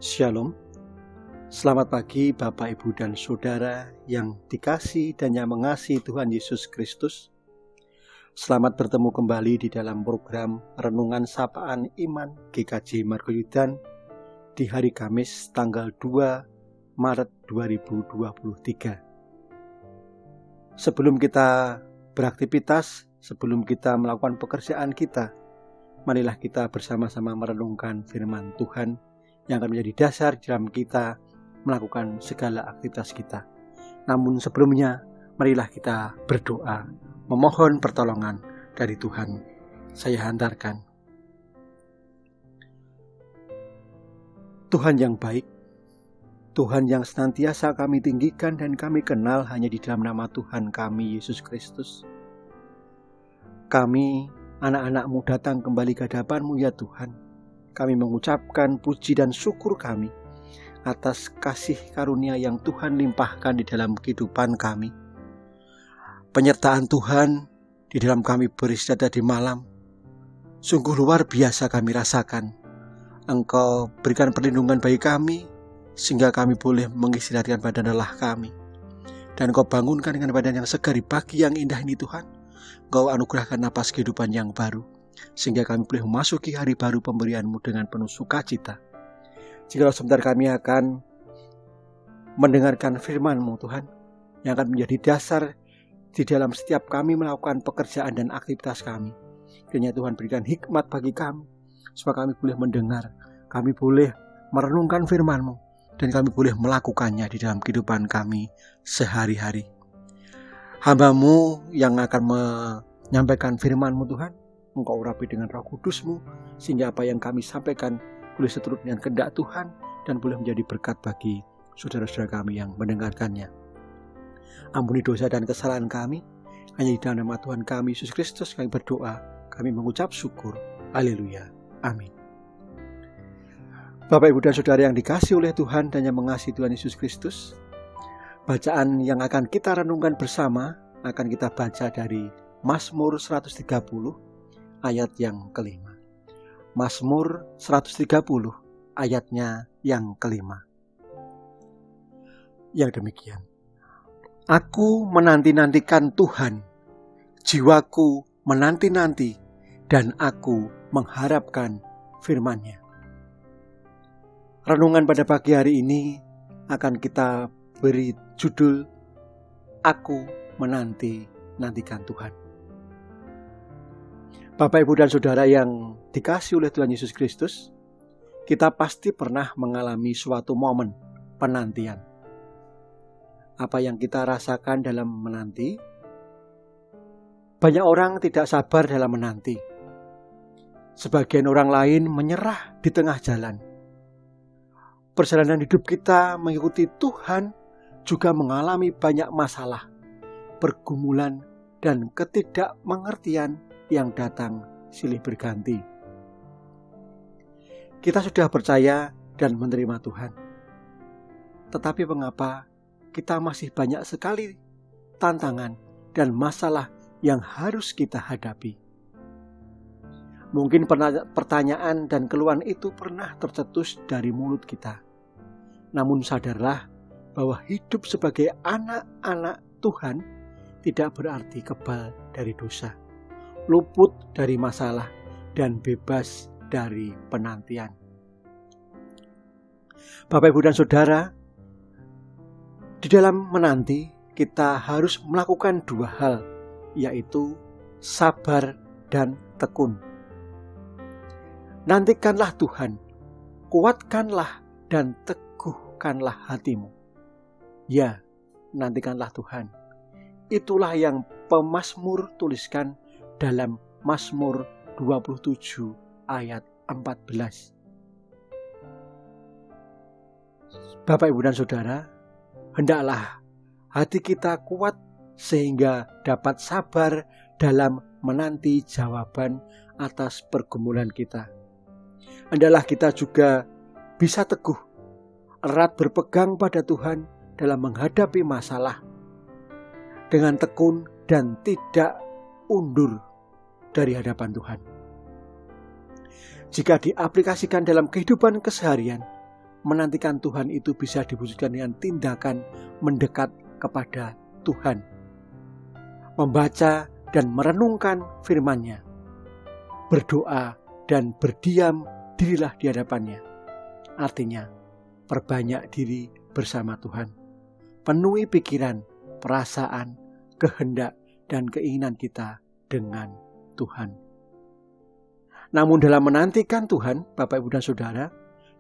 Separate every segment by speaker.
Speaker 1: Shalom, selamat pagi Bapak, Ibu, dan Saudara yang dikasihi dan yang mengasihi Tuhan Yesus Kristus. Selamat bertemu kembali di dalam program Renungan Sapaan Iman GKJ Margoyudan di hari Kamis tanggal 2 Maret 2023. Sebelum kita beraktivitas, sebelum kita melakukan pekerjaan kita, marilah kita bersama-sama merenungkan firman Tuhan yang akan menjadi dasar dalam kita melakukan segala aktivitas kita. Namun sebelumnya, marilah kita berdoa, memohon pertolongan dari Tuhan. Saya hantarkan. Tuhan yang baik, Tuhan yang senantiasa kami tinggikan dan kami kenal hanya di dalam nama Tuhan kami, Yesus Kristus. Kami, anak-anak-Mu, datang kembali ke hadapan-Mu ya Tuhan. Kami mengucapkan puji dan syukur kami atas kasih karunia yang Tuhan limpahkan di dalam kehidupan kami. Penyertaan Tuhan di dalam kami beristirahat di malam sungguh luar biasa kami rasakan. Engkau berikan perlindungan bagi kami sehingga kami boleh mengistirahatkan badan lelah kami. Dan Engkau bangunkan dengan badan yang segar di pagi yang indah ini Tuhan. Engkau anugerahkan napas kehidupan yang baru, sehingga kami boleh memasuki hari baru pemberian-Mu dengan penuh sukacita. Jikalau sebentar kami akan mendengarkan firman-Mu Tuhan, yang akan menjadi dasar di dalam setiap kami melakukan pekerjaan dan aktivitas kami. Kiranya Tuhan berikan hikmat bagi kami, supaya kami boleh mendengar, kami boleh merenungkan firman-Mu, dan kami boleh melakukannya di dalam kehidupan kami sehari-hari. Hamba-Mu yang akan menyampaikan firman-Mu Tuhan, Engkau urapi dengan Roh Kudus-Mu, sehingga apa yang kami sampaikan boleh seturut dengan kehendak Tuhan dan boleh menjadi berkat bagi saudara-saudara kami yang mendengarkannya. Ampuni dosa dan kesalahan kami, hanya di dalam nama Tuhan kami Yesus Kristus kami berdoa, kami mengucap syukur. Haleluya. Amin. Bapak, Ibu, dan Saudara yang dikasihi oleh Tuhan dan yang mengasihi Tuhan Yesus Kristus, bacaan yang akan kita renungkan bersama akan kita baca dari Mazmur 130 ayat yang kelima. Mazmur 130 ayatnya yang kelima. Yang demikian. Aku menanti-nantikan Tuhan, jiwaku menanti-nanti, dan aku mengharapkan firman-Nya. Renungan pada pagi hari ini akan kita beri judul, Aku menanti-nantikan Tuhan. Bapak, Ibu, dan Saudara yang dikasihi oleh Tuhan Yesus Kristus, kita pasti pernah mengalami suatu momen penantian. Apa yang kita rasakan dalam menanti? Banyak orang tidak sabar dalam menanti. Sebagian orang lain menyerah di tengah jalan. Perjalanan hidup kita mengikuti Tuhan juga mengalami banyak masalah, pergumulan, dan ketidakmengertian yang datang silih berganti. Kita sudah percaya dan menerima Tuhan. Tetapi mengapa kita masih banyak sekali tantangan dan masalah yang harus kita hadapi? Mungkin pertanyaan dan keluhan itu pernah tercetus dari mulut kita. Namun sadarlah bahwa hidup sebagai anak-anak Tuhan tidak berarti kebal dari dosa, luput dari masalah, dan bebas dari penantian. Bapak, Ibu, dan Saudara, di dalam menanti kita harus melakukan dua hal, yaitu sabar dan tekun. Nantikanlah Tuhan, kuatkanlah dan teguhkanlah hatimu. Ya, nantikanlah Tuhan. Itulah yang pemazmur tuliskan dalam Mazmur 27 ayat 14. Bapak, Ibu, dan Saudara, hendaklah hati kita kuat sehingga dapat sabar dalam menanti jawaban atas pergumulan kita. Hendaklah kita juga bisa teguh, erat berpegang pada Tuhan dalam menghadapi masalah dengan tekun dan tidak undur dari hadapan Tuhan. Jika diaplikasikan dalam kehidupan keseharian, menantikan Tuhan itu bisa diwujudkan dengan tindakan mendekat kepada Tuhan, membaca dan merenungkan firman-Nya, berdoa dan berdiam dirilah di hadapan-Nya. Artinya, perbanyak diri bersama Tuhan. Penuhi pikiran, perasaan, kehendak, dan keinginan kita dengan Tuhan. Namun dalam menantikan Tuhan, Bapak, Ibu, dan Saudara,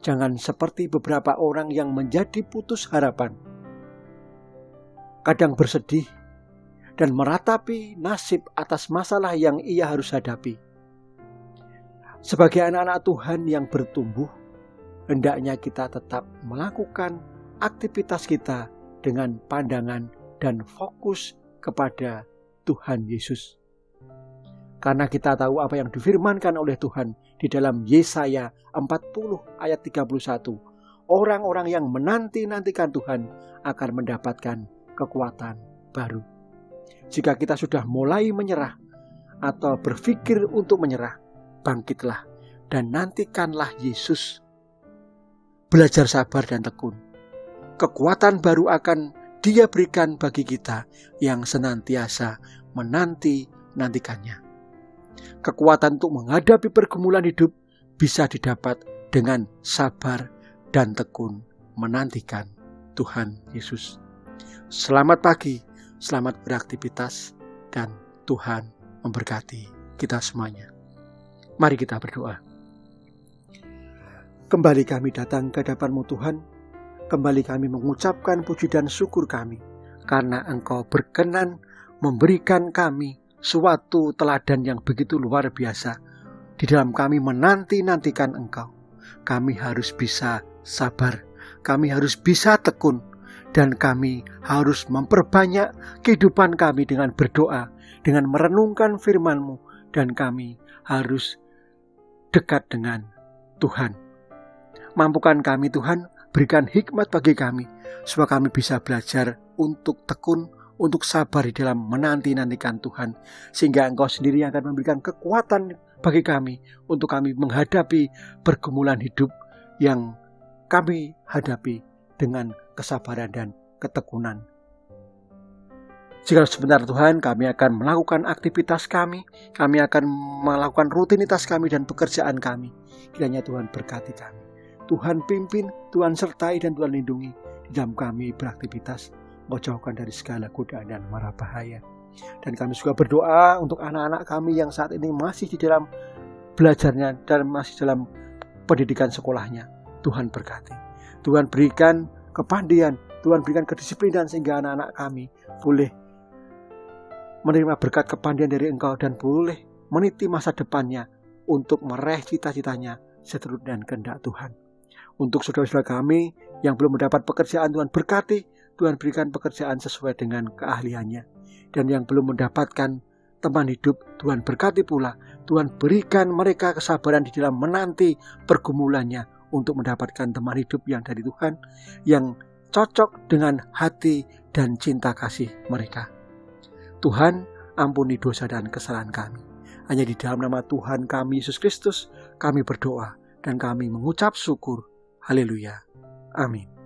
Speaker 1: jangan seperti beberapa orang yang menjadi putus harapan. Kadang bersedih dan meratapi nasib atas masalah yang ia harus hadapi. Sebagai anak-anak Tuhan yang bertumbuh, hendaknya kita tetap melakukan aktivitas kita dengan pandangan dan fokus kepada Tuhan Yesus. Karena kita tahu apa yang difirmankan oleh Tuhan di dalam Yesaya 40 ayat 31. Orang-orang yang menanti-nantikan Tuhan akan mendapatkan kekuatan baru. Jika kita sudah mulai menyerah atau berpikir untuk menyerah, bangkitlah dan nantikanlah Yesus. Belajar sabar dan tekun. Kekuatan baru akan Dia berikan bagi kita yang senantiasa menanti-nantikannya. Kekuatan untuk menghadapi pergumulan hidup bisa didapat dengan sabar dan tekun menantikan Tuhan Yesus. Selamat pagi, selamat beraktivitas, dan Tuhan memberkati kita semuanya. Mari kita berdoa. Kembali kami datang ke hadapan-Mu Tuhan. Kembali kami mengucapkan puji dan syukur kami, karena Engkau berkenan memberikan kami suatu teladan yang begitu luar biasa. Di dalam kami menanti-nantikan Engkau, kami harus bisa sabar, kami harus bisa tekun, dan kami harus memperbanyak kehidupan kami dengan berdoa, dengan merenungkan firman-Mu, dan kami harus dekat dengan Tuhan. Mampukan kami Tuhan, berikan hikmat bagi kami, supaya kami bisa belajar untuk tekun, untuk sabar di dalam menanti-nantikan Tuhan, sehingga Engkau sendiri yang akan memberikan kekuatan bagi kami untuk kami menghadapi pergumulan hidup yang kami hadapi dengan kesabaran dan ketekunan. Jika sebentar Tuhan, kami akan melakukan aktivitas kami akan melakukan rutinitas kami dan pekerjaan kami. Kiranya Tuhan berkati kami. Tuhan pimpin, Tuhan sertai, dan Tuhan lindungi di dalam kami beraktivitas. Engkau jauhkan dari segala godaan dan mara bahaya. Dan kami juga berdoa untuk anak-anak kami yang saat ini masih di dalam belajarnya dan masih dalam pendidikan sekolahnya. Tuhan berkati. Tuhan berikan kepandaian, Tuhan berikan kedisiplinan sehingga anak-anak kami boleh menerima berkat kepandaian dari Engkau dan boleh meniti masa depannya untuk meraih cita-citanya seturut dan kehendak Tuhan. Untuk saudara-saudara kami yang belum mendapat pekerjaan, Tuhan berkati, Tuhan berikan pekerjaan sesuai dengan keahliannya. Dan yang belum mendapatkan teman hidup, Tuhan berkati pula, Tuhan berikan mereka kesabaran di dalam menanti pergumulannya untuk mendapatkan teman hidup yang dari Tuhan, yang cocok dengan hati dan cinta kasih mereka. Tuhan, ampuni dosa dan kesalahan kami. Hanya di dalam nama Tuhan kami Yesus Kristus kami berdoa dan kami mengucap syukur. Haleluya. Amin.